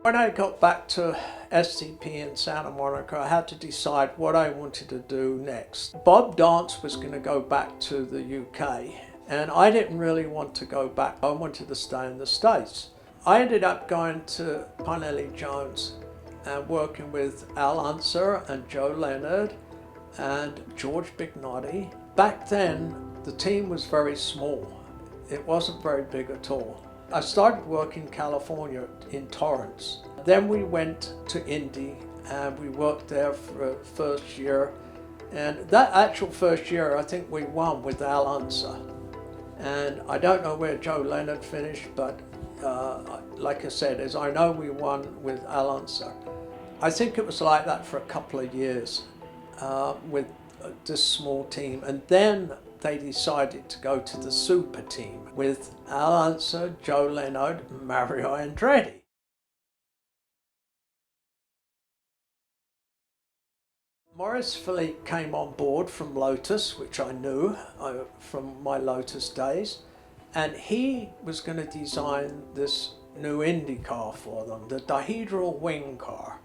When I got back to STP in Santa Monica, I had to decide what I wanted to do next. Bob Dance was going to go back to the UK, and I didn't really want to go back. I wanted to stay in the States. I ended up going to Parnelli Jones and working with Al Unser and Joe Leonard and George Bignotti. Back then, the team was very small. It wasn't very big at all. I started working in California in Torrance. Then we went to Indy and we worked there for the first year. And that actual first year, I think we won with Al Unser. And I don't know where Joe Leonard finished, but like I said, as I know we won with Al Unser. I think it was like that for a couple of years with this small team. And then they decided to go to the super team with Al Unser, Joe Leonard, and Mario Andretti. Maurice Philippe came on board from Lotus, which I knew from my Lotus days, and he was going to design this new Indy car for them, the dihedral wing car.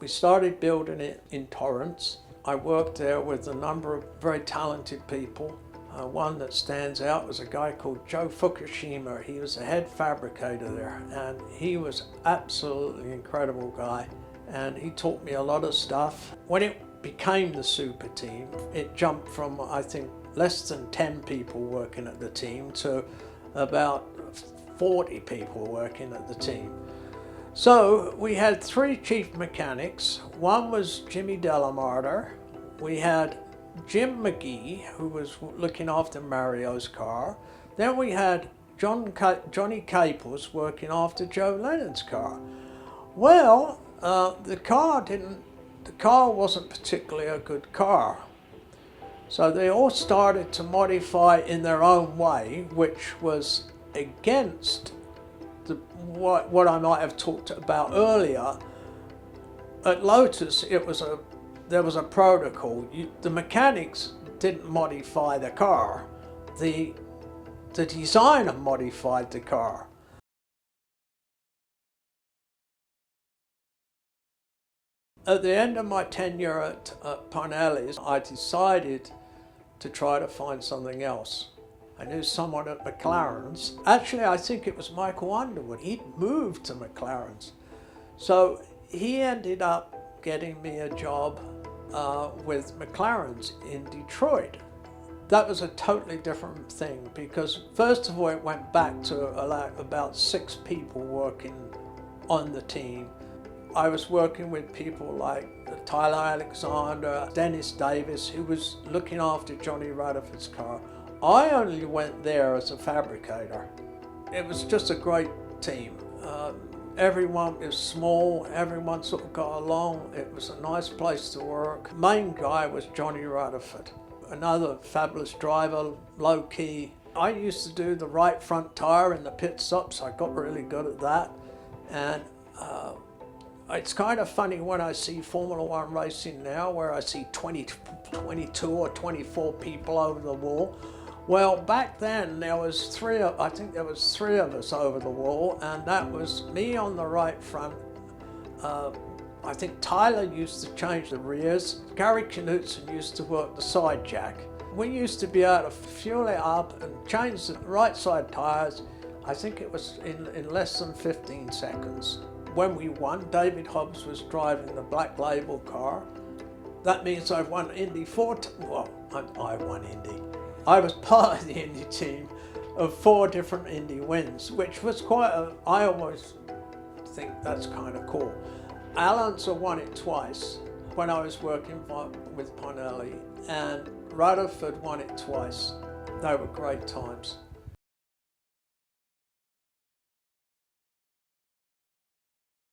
We started building it in Torrance. I worked there with a number of very talented people. One that stands out was a guy called Joe Fukushima. He was a head fabricator there, and he was absolutely incredible guy, and he taught me a lot of stuff. When it became the super team, it jumped from, I think, less than 10 people working at the team to about 40 people working at the team. So we had 3 chief mechanics. One was Jimmy Delamarter. We had Jim McGee, who was looking after Mario's car. Then we had Johnny Caples working after Joe Leonard's car. Well, the car wasn't particularly a good car. So they all started to modify in their own way, which was against what I might have talked about earlier. At Lotus, there was a protocol. The mechanics didn't modify the car. The designer modified the car. At the end of my tenure at Parnelli's, I decided to try to find something else. I knew someone at McLaren's. Actually, I think it was Michael Underwood. He'd moved to McLaren's. So he ended up getting me a job with McLaren's in Detroit. That was a totally different thing because first of all it went back to about 6 people working on the team. I was working with people like Tyler Alexander, Dennis Davis, who was looking after Johnny Rutherford's car. I only went there as a fabricator. It was just a great team. Everyone was small, everyone sort of got along. It was a nice place to work. Main guy was Johnny Rutherford, another fabulous driver, low key. I used to do the right front tire in the pit stops. I got really good at that. And it's kind of funny when I see Formula One racing now, where I see 22 or 24 people over the wall. Well, back then there was I think there was 3 of us over the wall, and that was me on the right front. I think Tyler used to change the rears. Gary Knutson used to work the side jack. We used to be able to fuel it up and change the right side tires. I think it was in less than 15 seconds. When we won, David Hobbs was driving the Black Label car. That means I've won Indy 4 well, I won Indy. I was part of the Indy team of 4 different Indy wins, which was I always think that's kind of cool. Al Unser won it twice when I was working with Parnelli, and Rutherford won it twice. They were great times.